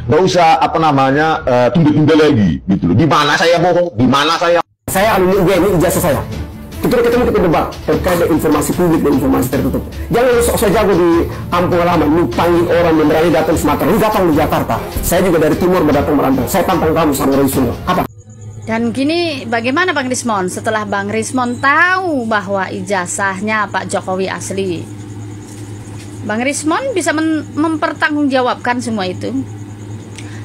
Nggak usah tunda-tunda lagi gitu loh. Di mana saya bohong, di mana saya alumni UGM, ini ijazah saya. Kita ketemu, kita debat terkait dengan informasi publik dan informasi tertutup. Jangan lu sok-sok jago di kampung halaman, lu panggil orang yang berani datang di Sumatera, lu datang di Jakarta. Saya juga dari timur berdatang merantau. Saya tantang kamu sama Roy Suryo. Apa? Dan gini, bagaimana Bang Rismon setelah Bang Rismon tahu bahwa ijazahnya Pak Jokowi asli? Bang Rismon bisa mempertanggungjawabkan semua itu.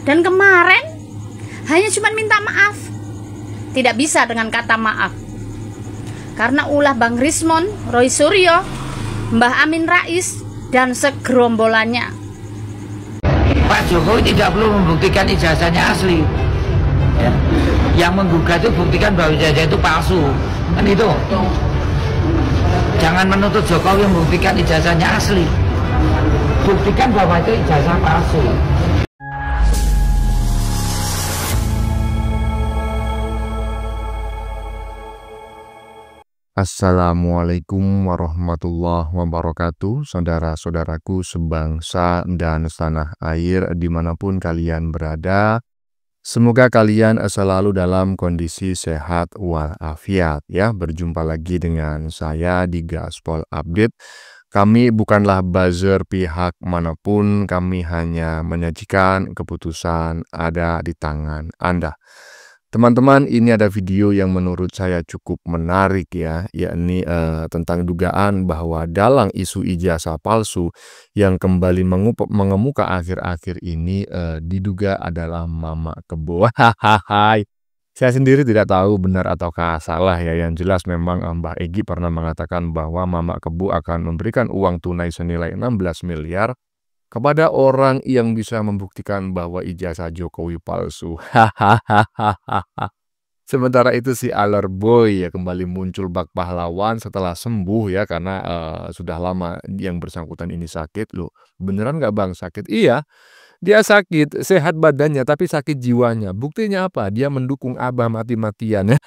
Dan kemarin hanya cuma minta maaf. Tidak bisa dengan kata maaf. Karena ulah Bang Rismon, Roy Suryo, Mbah Amin Rais, dan segerombolannya. Pak Jokowi tidak perlu membuktikan ijazahnya asli. Ya. Yang menggugat itu buktikan bahwa ijazah itu palsu. Kan itu. Jangan menuntut Jokowi membuktikan ijazahnya asli. Buktikan bahwa itu ijazah palsu. Assalamualaikum warahmatullahi wabarakatuh, saudara-saudaraku sebangsa dan setanah air dimanapun kalian berada. Semoga kalian selalu dalam kondisi sehat walafiat ya. Berjumpa lagi dengan saya di Gaspol Update. Kami bukanlah buzzer pihak manapun, kami hanya menyajikan keputusan ada di tangan Anda. Teman-teman, ini ada video yang menurut saya cukup menarik ya, yakni tentang dugaan bahwa dalang isu ijazah palsu yang kembali mengemuka akhir-akhir ini diduga adalah Mama Kebo. Hahaha. Saya sendiri tidak tahu benar ataukah salah ya, yang jelas memang Mbah Egy pernah mengatakan bahwa Mama Kebo akan memberikan uang tunai senilai 16 miliar kepada orang yang bisa membuktikan bahwa ijazah Jokowi palsu. Hahaha. Sementara itu si Alerboy ya kembali muncul bak pahlawan setelah sembuh ya, karena sudah lama yang bersangkutan ini sakit. Loh, beneran nggak Bang sakit? Iya, dia sakit, sehat badannya tapi sakit jiwanya. Buktinya apa? Dia mendukung Abah mati-matian.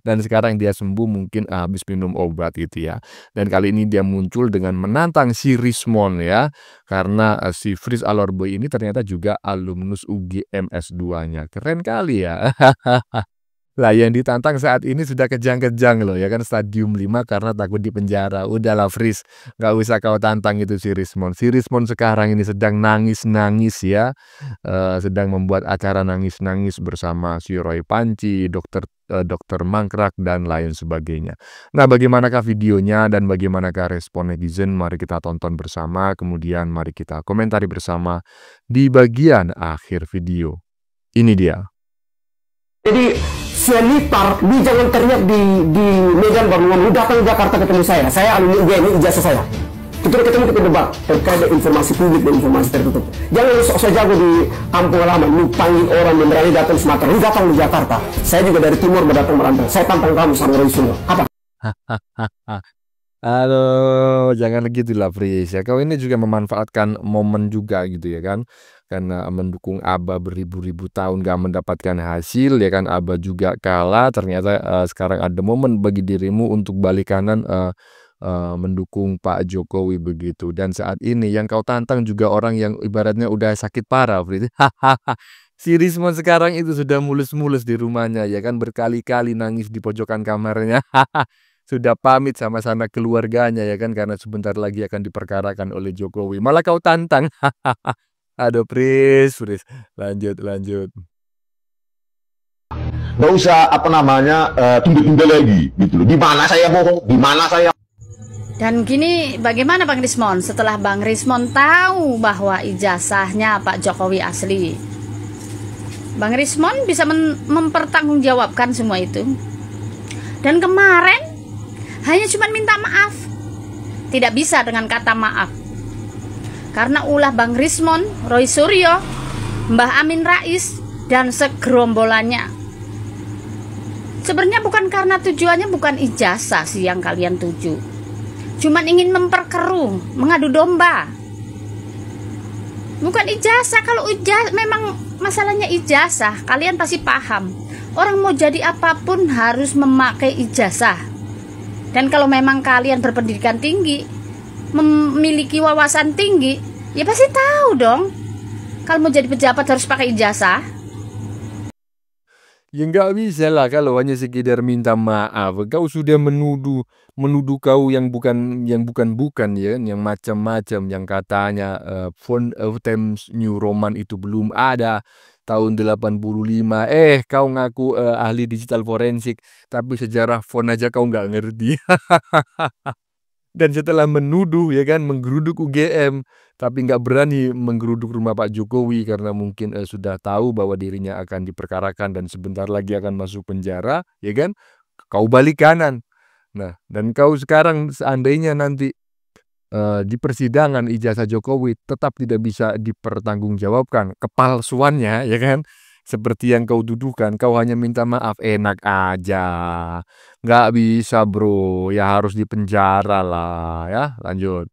Dan sekarang dia sembuh, mungkin habis minum obat gitu ya. Dan kali ini dia muncul dengan menantang si Rismon ya. Karena si Fris Alerboy ini ternyata juga alumnus UGM S2-nya. Keren kali ya. Lah yang ditantang saat ini sudah kejang-kejang loh ya kan, stadium 5 karena takut dipenjara. Udahlah Fris, nggak usah kau tantang itu si Rismon. Si Rismon sekarang ini sedang nangis-nangis ya, sedang membuat acara nangis-nangis bersama si Roy Panci, dokter Mangkrak dan lain sebagainya. Nah, bagaimanakah videonya dan bagaimanakah respon netizen? Mari kita tonton bersama, kemudian mari kita komentari bersama di bagian akhir video. Ini dia. Jadi Selipar, lu jangan teriak di Medan Bandungan, lu datang ke Jakarta ketemu saya alumni UGM, ini ijazah saya. Kita ketemu, kita debat terkait dengan informasi publik dan informasi tertutup. Jangan lu sok-sok jago di kampung halaman, lu panggil orang yang berani datang di Sumatera, lu datang di Jakarta. Saya juga dari timur berdatang merantau. Saya tantang kamu sama Roy Suryo. Apa? Aduh, jangan gitulah Fris ya. Kau ini juga memanfaatkan momen juga gitu ya kan. Karena mendukung Abah beribu-ribu tahun gak mendapatkan hasil ya kan. Abah juga kalah, ternyata sekarang ada momen bagi dirimu untuk balik kanan mendukung Pak Jokowi begitu. Dan saat ini yang kau tantang juga orang yang ibaratnya udah sakit parah Fris. Si Rismon sekarang itu sudah mulus-mulus di rumahnya ya kan. Berkali-kali nangis di pojokan kamarnya. Sudah pamit sama-sama keluarganya ya kan, karena sebentar lagi akan diperkarakan oleh Jokowi. Malah kau tantang. Aduh Fris, lanjut. Nggak usah tunda-tunda lagi gitu loh. Di mana saya bohong, di mana saya. Dan gini, bagaimana Bang Rismon setelah Bang Rismon tahu bahwa ijazahnya Pak Jokowi asli? Bang Rismon bisa mempertanggungjawabkan semua itu. Dan kemarin hanya cuma minta maaf. Tidak bisa dengan kata maaf. Karena ulah Bang Rismon, Roy Suryo, Mbah Amin Rais, dan segerombolannya. Sebenarnya bukan karena tujuannya bukan ijazah sih yang kalian tuju. Cuman ingin memperkeruh, mengadu domba. Bukan ijazah. Kalau memang masalahnya ijazah, kalian pasti paham. Orang mau jadi apapun harus memakai ijazah. Dan kalau memang kalian berpendidikan tinggi, memiliki wawasan tinggi, ya pasti tahu dong Kalau mau jadi pejabat harus pakai ijazah? Ya nggak bisa lah kalau hanya sekedar minta maaf. Kau sudah menuduh kau yang bukan ya, yang macam-macam, yang katanya font of Times New Roman itu belum ada tahun 85. Kau ngaku ahli digital forensik, tapi sejarah font aja kau nggak ngerti. Dan setelah menuduh ya kan, menggeruduk UGM, tapi nggak berani menggeruduk rumah Pak Jokowi karena mungkin sudah tahu bahwa dirinya akan diperkarakan dan sebentar lagi akan masuk penjara, ya kan? Kau balik kanan. Nah, dan kau sekarang seandainya nanti di persidangan ijazah Jokowi tetap tidak bisa dipertanggungjawabkan kepalsuannya, ya kan? Seperti yang kau tuduhkan, kau hanya minta maaf, enak aja. Nggak bisa bro, ya harus dipenjara lah ya. Lanjut.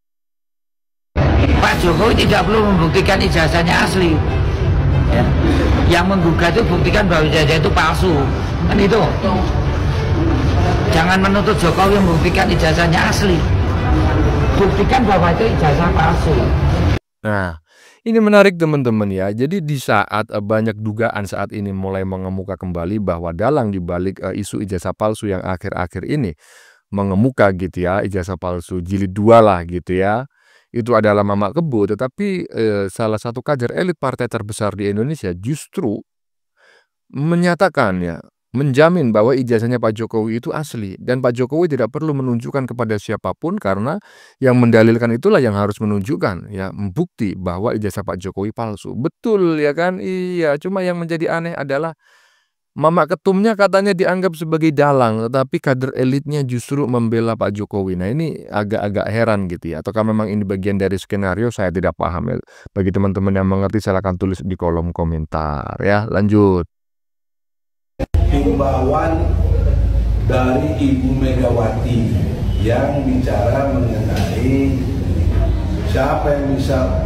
Pak Jokowi tidak perlu membuktikan ijazahnya asli. Ya. Yang menggugat itu buktikan bahwa ijazah itu palsu. Kan itu. Jangan menuntut Jokowi membuktikan ijazahnya asli. Buktikan bahwa itu ijazah palsu. Nah, ini menarik teman-teman ya. Jadi di saat banyak dugaan saat ini mulai mengemuka kembali bahwa dalang dibalik isu ijazah palsu yang akhir-akhir ini mengemuka gitu ya, ijazah palsu jilid 2 lah gitu ya. Itu adalah Mamak Kebo, tetapi salah satu kader elit partai terbesar di Indonesia justru menyatakan ya, menjamin bahwa ijazahnya Pak Jokowi itu asli dan Pak Jokowi tidak perlu menunjukkan kepada siapapun karena yang mendalilkan itulah yang harus menunjukkan ya, bukti bahwa ijazah Pak Jokowi palsu. Betul ya kan? Iya, cuma yang menjadi aneh adalah Mamak Ketumnya katanya dianggap sebagai dalang, tetapi kader elitnya justru membela Pak Jokowi. Nah ini agak-agak heran gitu ya. Ataukah memang ini bagian dari skenario? Saya tidak paham ya. Bagi teman-teman yang mengerti silahkan tulis di kolom komentar ya. Lanjut. Himbauan dari Ibu Megawati yang bicara mengenai siapa yang bisa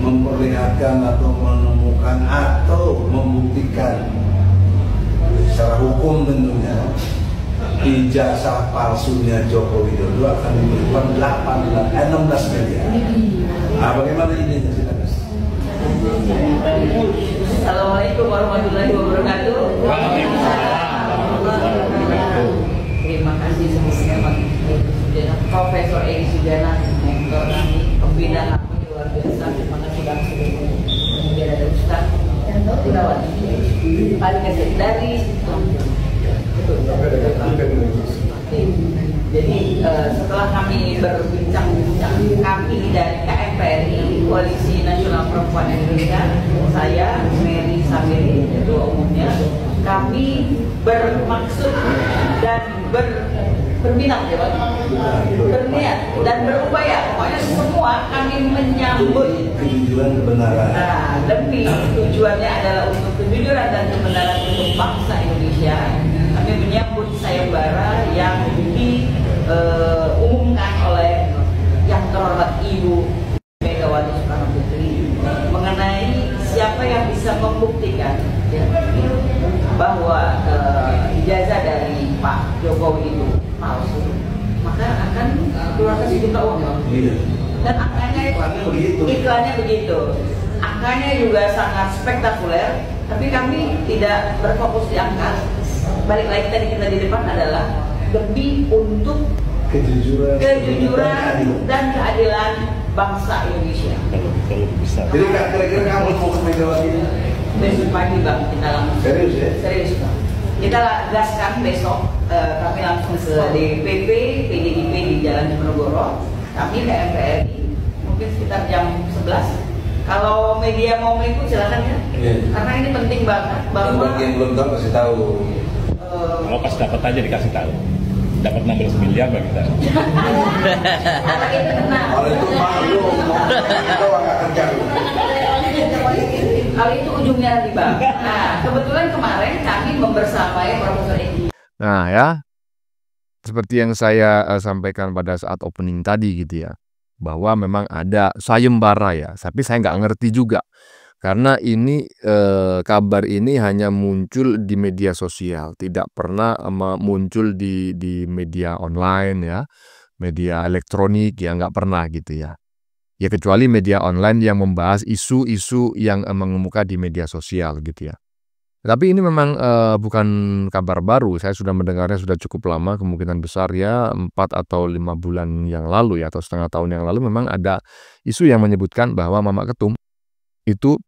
memperlihatkan atau menemukan atau membuktikan secara hukum tentunya ijazah palsunya Joko Widodo akan diberikan 16 miliar. Nah, bagaimana ini? Assalamualaikum warahmatullahi wabarakatuh. Terima kasih sebelumnya Profesor Edi Sujana, mentor kami, pembina kami luar biasa. Terima kasih bang sebelumnya. Kemudian ada Ustaz Gunawan, paling kasih dari. Jadi setelah kami berbincang-bincang, kami dari KMPRI, Koalisi Nasional Perempuan Indonesia, saya Mary Samiri, ketua umumnya, kami bermaksud dan berminat ya Pak, berniat dan berupaya, pokoknya semua kami menyambut kejujuran kebenaran. Nah, lebih tujuannya adalah untuk kejujuran dan kebenaran untuk bangsa Indonesia. Kami menyambut sayembara yang diumumkan oleh yang terhormat Ibu Megawati Soekarno Putri mengenai siapa yang bisa membuktikan ya, bahwa ijazah dari Pak Jokowi itu palsu, maka akan keluarkan sejuta uang. Iya. Dan angkanya iklannya begitu. Angkanya juga sangat spektakuler, tapi kami tidak berfokus di angka. Balik lagi tadi kita di depan adalah lebih untuk kejujuran dan keadilan bangsa Indonesia. Jadi kira-kira kamu mau ke Megawati ini? Besok pagi bang kita langsung. Serius ya? Serius bang. Kita gaskan besok kami langsung ke DPP PDIP di Jalan Diponegoro. Kami ke MPRI mungkin sekitar jam 11. Kalau media mau mengikut silakan ya. Karena ini penting banget bahwa bagi yang belum tahu kasih tahu. Kalau pas dapat aja dikasih tahu. Dapat 16 miliar bagi kita. anak itu tenang. Kalau itu malu, kita nggak kerja. Kalau itu ujungnya nanti bang. Nah kebetulan kemarin kami membersamai Profesor Edi. Nah ya, seperti yang saya sampaikan pada saat opening tadi gitu ya, bahwa memang ada sayembara ya, tapi saya nggak ngerti juga. Karena ini kabar ini hanya muncul di media sosial, tidak pernah muncul di media online ya, media elektronik ya, nggak pernah gitu ya. Ya kecuali media online yang membahas isu-isu yang mengemuka di media sosial gitu ya. Tapi ini memang bukan kabar baru, saya sudah mendengarnya sudah cukup lama, kemungkinan besar ya 4 atau 5 bulan yang lalu ya, atau setengah tahun yang lalu memang ada isu yang menyebutkan bahwa Mama Ketum itu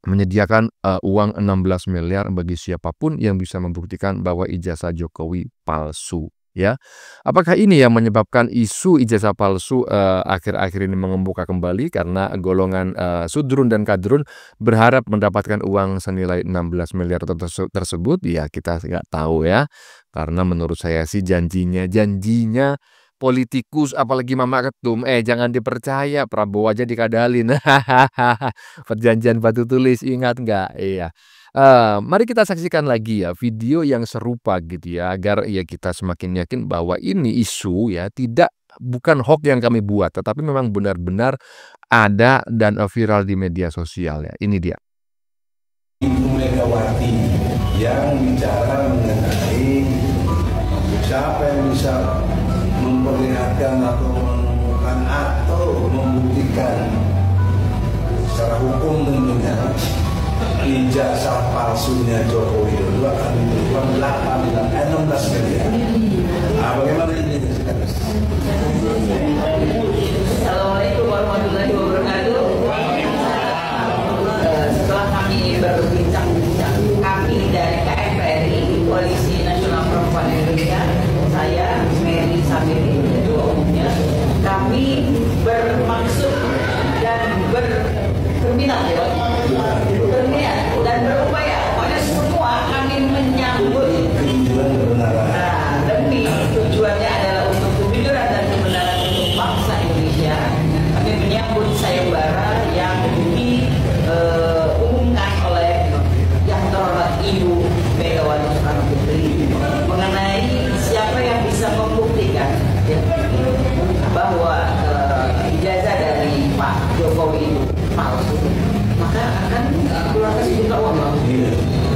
menyediakan uang 16 miliar bagi siapapun yang bisa membuktikan bahwa ijazah Jokowi palsu. Ya, apakah ini yang menyebabkan isu ijazah palsu akhir-akhir ini mengemuka kembali karena golongan sudrun dan kadrun berharap mendapatkan uang senilai 16 miliar tersebut? Ya kita nggak tahu ya, karena menurut saya sih janjinya politikus apalagi Mama Ketum jangan dipercaya, Prabowo aja dikadalin. Perjanjian batu tulis, ingat nggak? Iya. Mari kita saksikan lagi ya video yang serupa gitu ya, agar ya kita semakin yakin bahwa ini isu ya bukan hoax yang kami buat, tetapi memang benar-benar ada dan viral di media sosial ya. Ini dia. Ibu Megawati yang bicara mengenai siapa yang bisa memperlihatkan atau menemukan atau membuktikan secara hukum tentunya ijazah palsunya Joko Widodo akan diberikan 16 miliar. Bagaimana ini? Assalamualaikum warahmatullahi wabarakatuh. Setelah kami berbincang-bincang, kami dari KFRI, Koalisi Nasional Perempuan Indonesia, saya Mary Samiri, ketua umumnya, kami bermaksud dan berminat dan berupaya pada semua kami menyambut demi tujuannya adalah untuk kejujuran dan kebenaran untuk bangsa Indonesia. Kami menyambut sayembara yang diumumkan oleh yang terhormat Ibu Megawati Soekarno Putri mengenai siapa yang bisa membuktikan bahwa ijazah dari Pak Jokowi itu palsu, maka akan keluarga sejuta uang.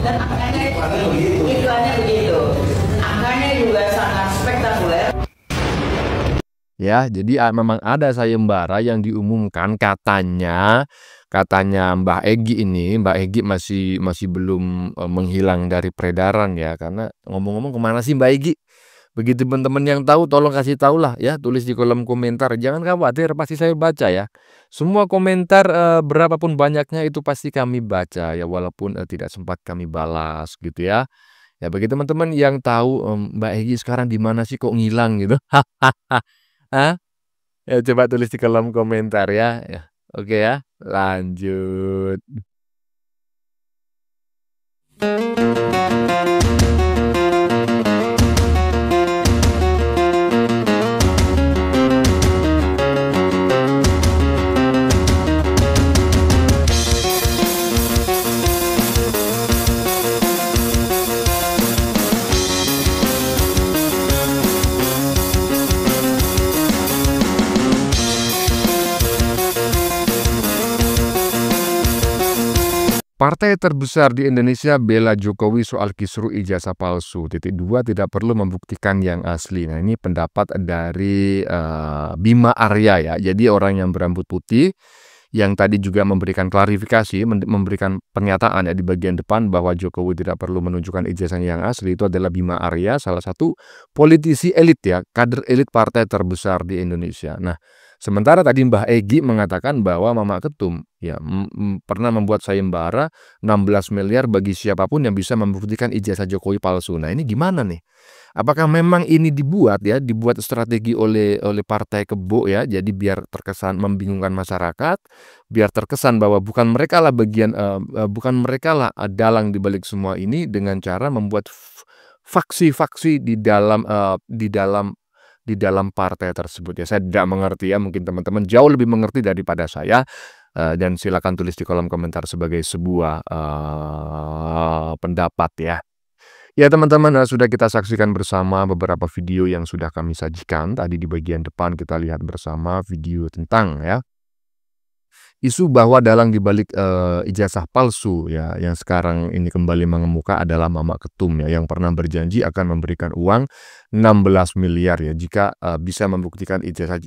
Dan angkanya iklannya begitu, angkanya juga sangat spektakuler. Ya, jadi memang ada sayembara yang diumumkan, katanya Mbah Egy ini, Mbak Egy masih belum menghilang dari peredaran ya, karena ngomong-ngomong kemana sih Mbak Egy? Begitu teman-teman yang tahu tolong kasih tahu lah ya, tulis di kolom komentar. Jangan khawatir, pasti saya baca ya. Semua komentar berapapun banyaknya itu pasti kami baca ya, walaupun tidak sempat kami balas gitu ya. Ya bagi teman-teman yang tahu Mbak Egy sekarang di mana sih kok ngilang gitu. Hah? Ya coba tulis di kolom komentar ya. Oke ya, lanjut. Partai terbesar di Indonesia bela Jokowi soal kisru ijazah palsu. Titik 2 tidak perlu membuktikan yang asli. Nah ini pendapat dari Bima Arya ya. Jadi orang yang berambut putih yang tadi juga memberikan klarifikasi, memberikan pernyataan ya di bagian depan bahwa Jokowi tidak perlu menunjukkan ijazahnya yang asli, itu adalah Bima Arya, salah satu politisi elit ya, kader elit partai terbesar di Indonesia. Nah, sementara tadi Mbah Egy mengatakan bahwa Mama Ketum ya pernah membuat sayembara 16 miliar bagi siapapun yang bisa membuktikan ijazah Jokowi palsu. Nah, ini gimana nih? Apakah memang ini dibuat strategi oleh partai kebo ya, jadi biar terkesan membingungkan masyarakat, biar terkesan bahwa bukan mereka lah dalang di balik semua ini dengan cara membuat faksi-faksi di dalam partai tersebut ya. Saya tidak mengerti ya, mungkin teman-teman jauh lebih mengerti daripada saya, dan silakan tulis di kolom komentar sebagai sebuah pendapat ya. Ya teman-teman, sudah kita saksikan bersama beberapa video yang sudah kami sajikan. Tadi di bagian depan kita lihat bersama video tentang ya Isu bahwa dalang dibalik ijazah palsu ya yang sekarang ini kembali mengemuka adalah Mama Ketum ya yang pernah berjanji akan memberikan uang 16 miliar ya jika bisa membuktikan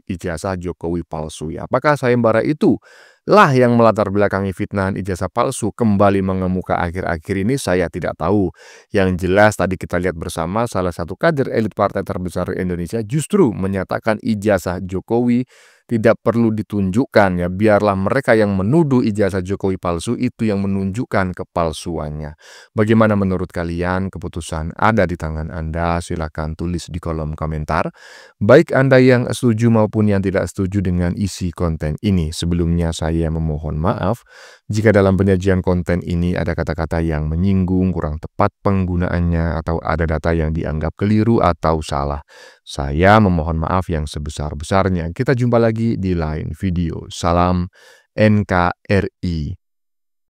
ijazah Jokowi palsu ya. Apakah sayembara itu lah yang melatar belakangi fitnahan ijazah palsu kembali mengemuka akhir-akhir ini? Saya tidak tahu. Yang jelas tadi kita lihat bersama salah satu kader elit partai terbesar Indonesia justru menyatakan ijazah Jokowi tidak perlu ditunjukkan ya, biarlah mereka yang menuduh ijazah Jokowi palsu itu yang menunjukkan kepalsuannya. Bagaimana menurut kalian? Keputusan ada di tangan Anda, silakan tulis di kolom komentar. Baik Anda yang setuju maupun yang tidak setuju dengan isi konten ini. Sebelumnya saya memohon maaf jika dalam penyajian konten ini ada kata-kata yang menyinggung, kurang tepat penggunaannya, atau ada data yang dianggap keliru atau salah. Saya memohon maaf yang sebesar-besarnya. Kita jumpa lagi di lain video. Salam NKRI.